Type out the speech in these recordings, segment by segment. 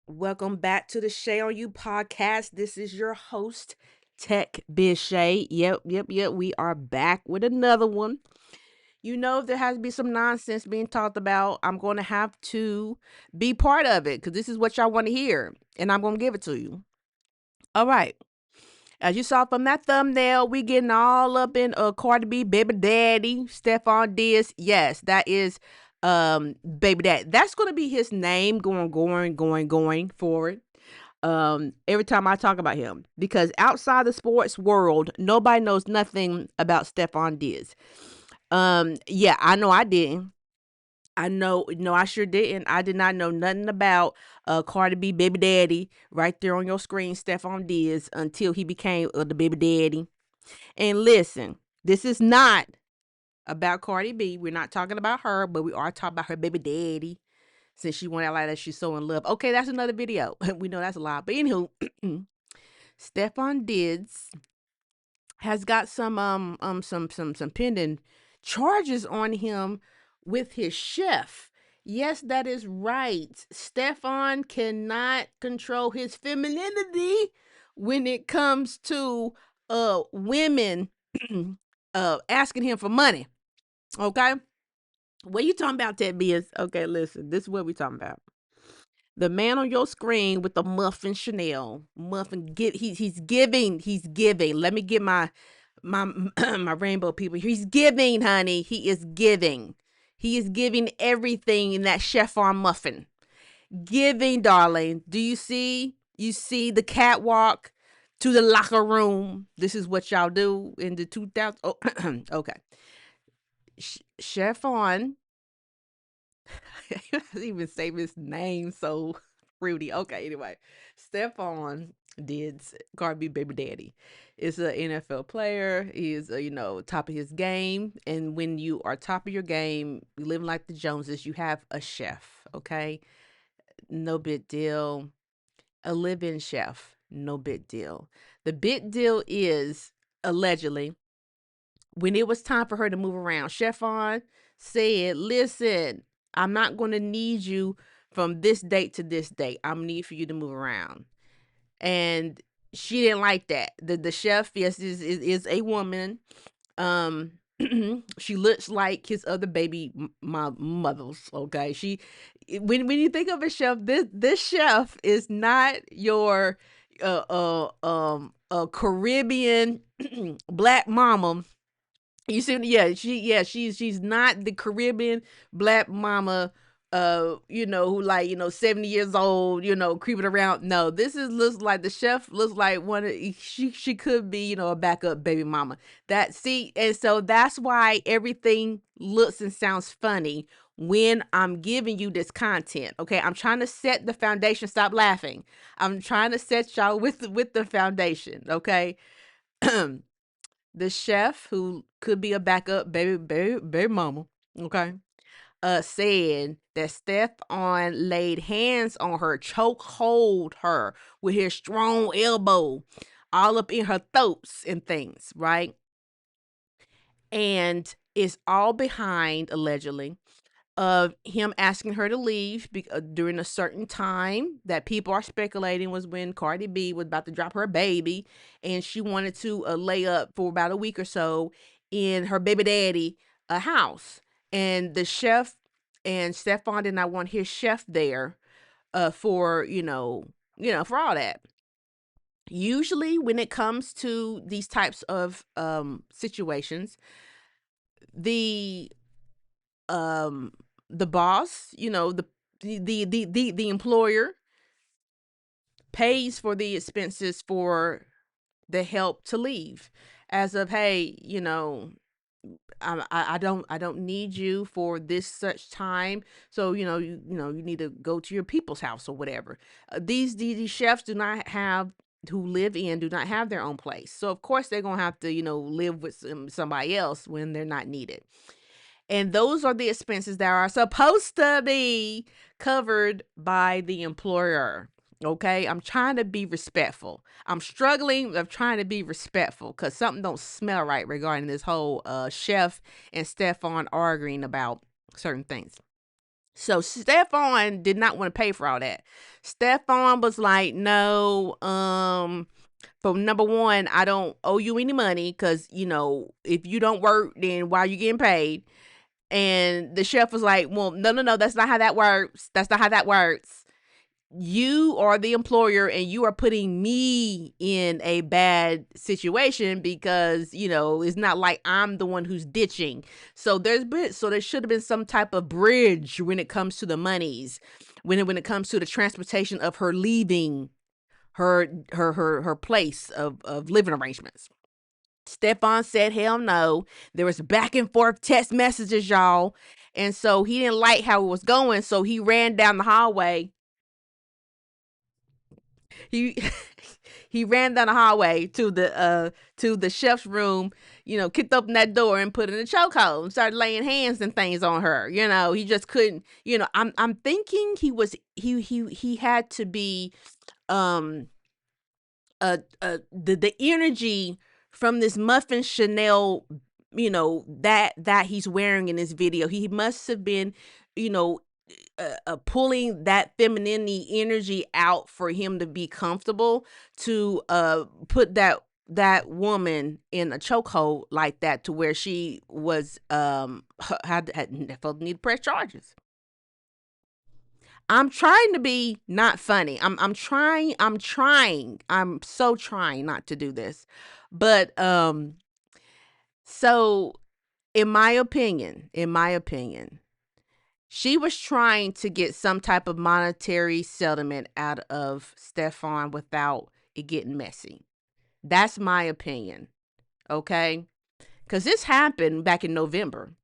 Welcome back to the Shay on You podcast. This is your host, techbizshea. Yep. We are back with another one. You know, if there has to be some nonsense being talked about, I'm going to have to be part of it because this is what y'all want to hear, and I'm going to give it to you. All right. As you saw from that thumbnail, we getting all up in Cardi B, baby daddy, Stefon Diaz. Yes, that is baby dad. That's gonna be his name going forward. Every time I talk about him. Because outside the sports world, nobody knows nothing about Stefon Diaz. Yeah, I know I didn't. I know, no, I sure didn't. I did not know nothing about Cardi B, baby daddy, right there on your screen, Stefon Diaz, until he became the baby daddy. And listen, this is not about Cardi B. We're not talking about her, but we are talking about her baby daddy. Since she went out like that, she's so in love. Okay, that's another video. We know that's a lie. But anywho, Stefon Diggs has got some pending charges on him with his chef. Yes, that is right. Stefan cannot control his femininity when it comes to women asking him for money. Okay? What you talking about, Ted Biz? Okay, listen, this is what we talking about. The man on your screen with the muffin Chanel muffin get he's giving. Let me get my my rainbow people. He's giving, honey. He is giving. He is giving everything in that chef on muffin. Giving, darling. Do you see? You see the catwalk to the locker room. This is what y'all do in the 2000. Oh, okay. Chef on I didn't even say his name so fruity. Okay, anyway. Stefon did Cardi B baby daddy. Is an NFL player. He is, top of his game. And when you are top of your game, living like the Joneses, you have a chef. Okay, no big deal. A live-in chef, no big deal. The big deal is allegedly when it was time for her to move around, Stefon said, "Listen, I'm not going to need you from this date to this date. I'm gonna need for you to move around." And she didn't like that. The chef, yes, is a woman. Um, she looks like his other baby my mothers. Okay, when you think of a chef, this chef is not your a Caribbean black mama. You see, she's not the Caribbean black mama, who like, 70 years old, creeping around. No, this is looks like the chef looks like one of she could be, a backup baby mama. And so that's why everything looks and sounds funny when I'm giving you this content. Okay. I'm trying to set the foundation. Stop laughing. I'm trying to set y'all with the foundation. Okay. The chef who could be a backup baby mama, okay, said that Stefan laid hands on her, choke hold her with his strong elbow, all up in her throats and things, right? And it's all behind allegedly of him asking her to leave during a certain time that people are speculating was when Cardi B was about to drop her baby, and she wanted to lay up for about a week or so in her baby daddy house. And the chef and Stefan did not want his chef there for for all that. Usually, when it comes to these types of situations, the um the boss, the employer pays for the expenses for the help to leave, as of, hey, I don't need you for this such time, so you need to go to your people's house or whatever. These chefs who live in do not have their own place, so of course they're gonna have to live with somebody else when they're not needed. And those are the expenses that are supposed to be covered by the employer. Okay, I'm trying to be respectful. I'm struggling of trying to be respectful because something don't smell right regarding this whole chef and Stefan arguing about certain things. So Stefon did not want to pay for all that. Stefon was like, no, for number one, I don't owe you any money because, if you don't work, then why are you getting paid? And the chef was like, well, no, that's not how that works. That's not how that works. You are the employer and you are putting me in a bad situation because, it's not like I'm the one who's ditching. So there should have been some type of bridge when it comes to the monies, when it comes to the transportation of her leaving her place of living arrangements. Stefon said, hell no. There was back and forth text messages, y'all. And so he didn't like how it was going. So he ran down the hallway. He he ran down the hallway to the chef's room, kicked open that door and put in a chokehold and started laying hands and things on her. He just couldn't, I'm thinking he had to be um the energy from this muffin Chanel, that he's wearing in this video. He must have been, you know, pulling that femininity energy out for him to be comfortable to put that woman in a chokehold like that, to where she was had felt the need to press charges. I'm trying to be not funny. I'm so trying not to do this. But so in my opinion, she was trying to get some type of monetary settlement out of Stefon without it getting messy. That's my opinion. Okay? Cuz this happened back in November.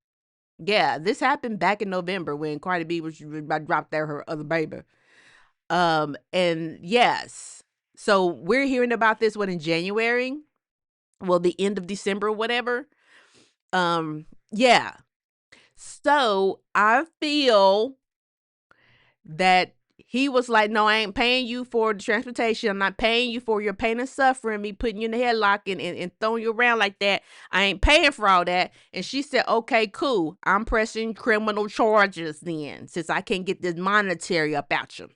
Yeah, this happened back in November when Cardi B was about to drop there her other baby. And yes. So we're hearing about this in January? Well, the end of December or whatever. Yeah. So I feel that he was like, no, I ain't paying you for the transportation. I'm not paying you for your pain and suffering, me putting you in the headlock and throwing you around like that. I ain't paying for all that. And she said, okay, cool. I'm pressing criminal charges then, since I can't get this monetary about you.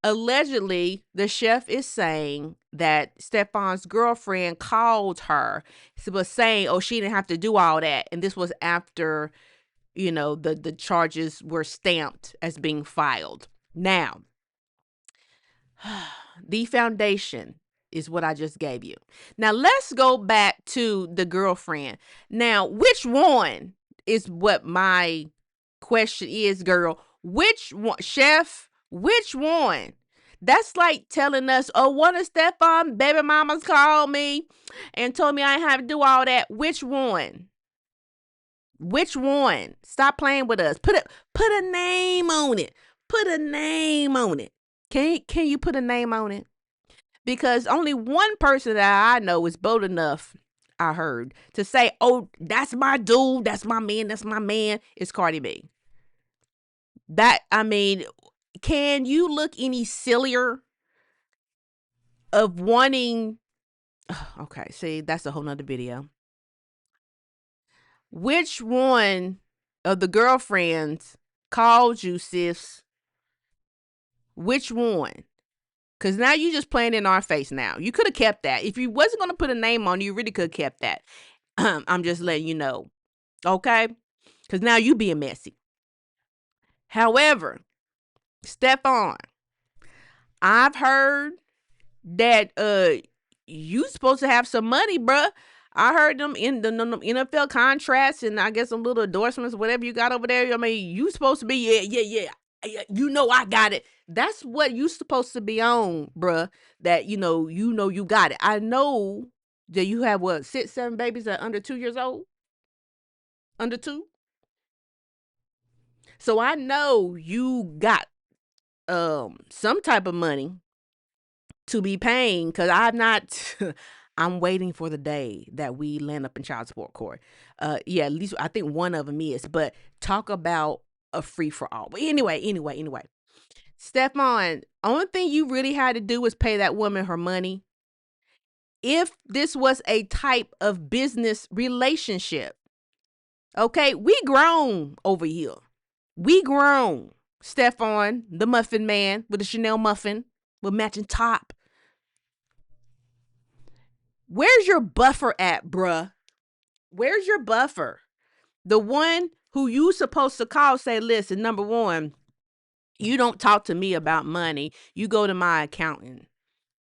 Allegedly, the chef is saying that Stefon's girlfriend called her, was saying, oh, she didn't have to do all that. And this was after, the charges were stamped as being filed. Now, the foundation is what I just gave you. Now, let's go back to the girlfriend. Now, which one is what my question is, girl? Which one, chef? Which one? That's like telling us, oh, one of Stefon baby mamas called me and told me I didn't have to do all that. Which one? Which one? Stop playing with us. Put a name on it. Put a name on it. Can you put a name on it? Because only one person that I know is bold enough, I heard, to say, oh, that's my dude, that's my man, is Cardi B. Can you look any sillier of wanting... Okay, see, that's a whole nother video. Which one of the girlfriends called you, sis? Which one? Because now you just playing in our face now. You could have kept that. If you wasn't going to put a name on, you really could have kept that. I'm just letting you know. Okay? Because now you being messy. However, Stefon, I've heard that you supposed to have some money, bruh. I heard them in the NFL contracts and I guess some little endorsements, whatever you got over there. I mean, you supposed to be, yeah. I got it. That's what you supposed to be on, bruh. That, you got it. I know that you have, 6, 7 babies that are under 2 years old? Under 2? So I know you got some type of money to be paying, because I'm not... I'm waiting for the day that we land up in child support court. Yeah, at least I think one of them is. But talk about a free for all. But anyway. Stefon, only thing you really had to do was pay that woman her money. If this was a type of business relationship, okay, we grown over here. We grown. Stefon, the muffin man with the Chanel muffin with matching top. Where's your buffer at, bruh? Where's your buffer? The one who you supposed to call, say, listen, number one, you don't talk to me about money. You go to my accountant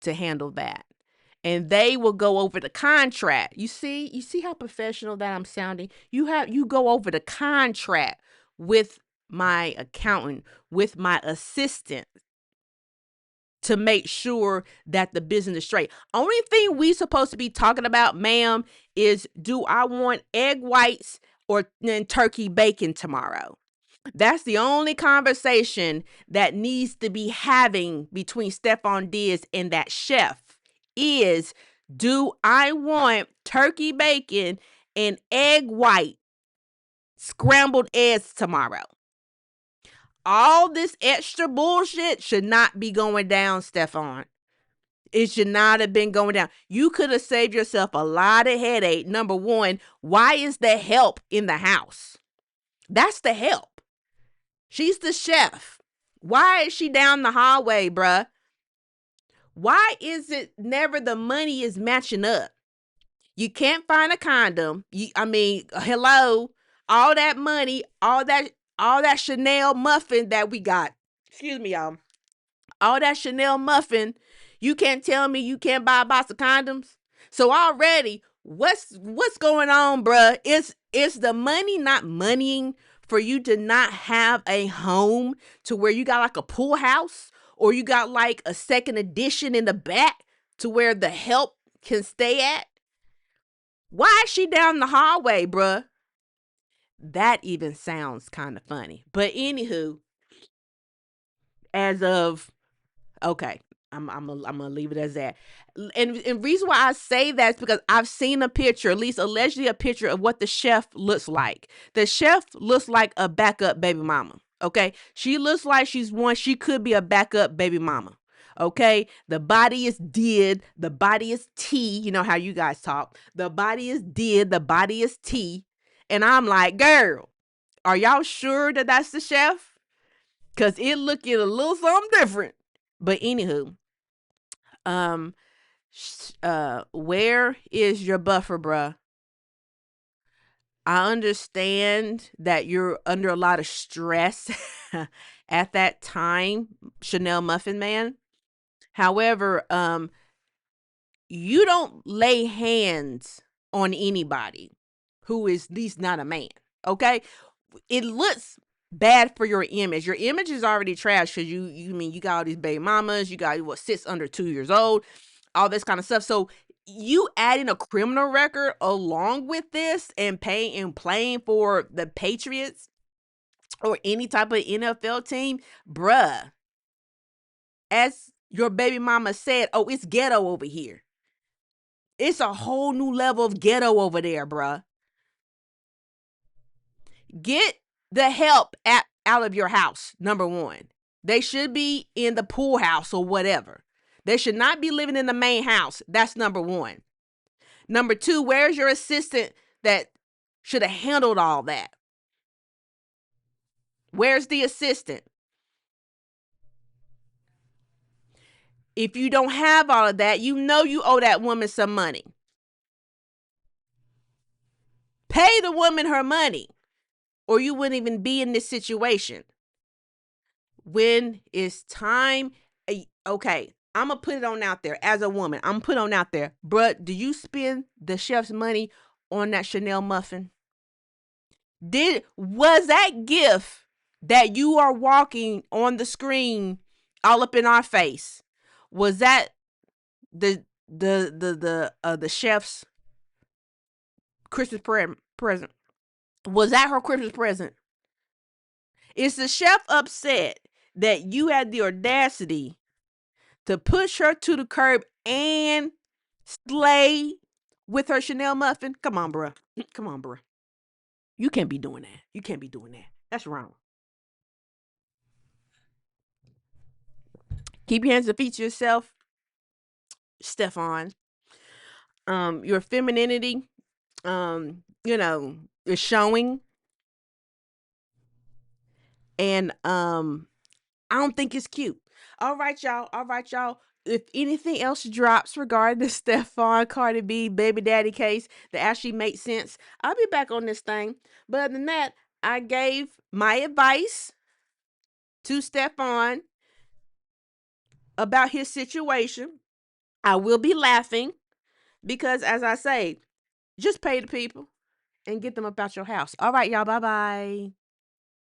to handle that. And they will go over the contract. You see how professional that I'm sounding? You go over the contract with my accountant, with my assistant, to make sure that the business is straight. Only thing we supposed to be talking about, ma'am, is do I want egg whites or turkey bacon tomorrow? That's the only conversation that needs to be having between Stefon Diaz and that chef is, do I want turkey bacon and egg white scrambled eggs tomorrow? All this extra bullshit should not be going down, Stefon. It should not have been going down. You could have saved yourself a lot of headache. Number one, why is the help in the house? That's the help. She's the chef. Why is she down the hallway, bruh? Why is it never the money is matching up? You can't find a condom. Hello, all that money, all that Chanel muffin that we got. Excuse me, y'all. All that Chanel muffin, you can't tell me you can't buy a box of condoms. So already, what's going on, bruh? It's the money not moneying for you to not have a home to where you got like a pool house or you got like a second edition in the back to where the help can stay at? Why is she down the hallway, bruh? That even sounds kind of funny. But anywho, as of okay, I'm gonna leave it as that. And reason why I say that is because I've seen a picture, at least allegedly a picture of what the chef looks like. The chef looks like a backup baby mama. Okay, she looks like she's one. She could be a backup baby mama. Okay, the body is did, the body is tea. You know how you guys talk. The body is did, the body is tea. And I'm like, girl, are y'all sure that that's the chef? Cause it looking a little something different. But anywho, um, where is your buffer, bruh? I understand that you're under a lot of stress at that time, Chanel Muffin Man. However, you don't lay hands on anybody who is at least not a man. Okay, it looks bad for your image. Your image is already trash because you got all these baby mamas, you got what sits under 2 years old, all this kind of stuff. So you adding a criminal record along with this and playing for the Patriots or any type of NFL team, bruh. As your baby mama said, oh, it's ghetto over here. It's a whole new level of ghetto over there, bruh. Get the help out of your house, number one. They should be in the pool house or whatever. They should not be living in the main house. That's number one. Number two, where's your assistant that should have handled all that? Where's the assistant? If you don't have all of that, you know you owe that woman some money. Pay the woman her money, or you wouldn't even be in this situation. When it's time, okay, I'm going to put it on out there as a woman. I'm going to put on out there, bruh, do you spend the chef's money on that Chanel muffin? Was that gift that you are walking on the screen all up in our face, was that the chef's Christmas present? Was that her Christmas present? Is the chef upset that you had the audacity to push her to the curb and slay with her Chanel muffin? Come on, bruh. Come on, bruh. You can't be doing that. You can't be doing that. That's wrong. Keep your hands and feet to yourself, Stefon. Your femininity, is showing. And I don't think it's cute. All right, y'all. All right, y'all. If anything else drops regarding the Stefon Cardi B baby daddy case that actually makes sense, I'll be back on this thing. But other than that, I gave my advice to Stefon about his situation. I will be laughing because, as I say, just pay the people and get them up out your house. All right, y'all. Bye bye.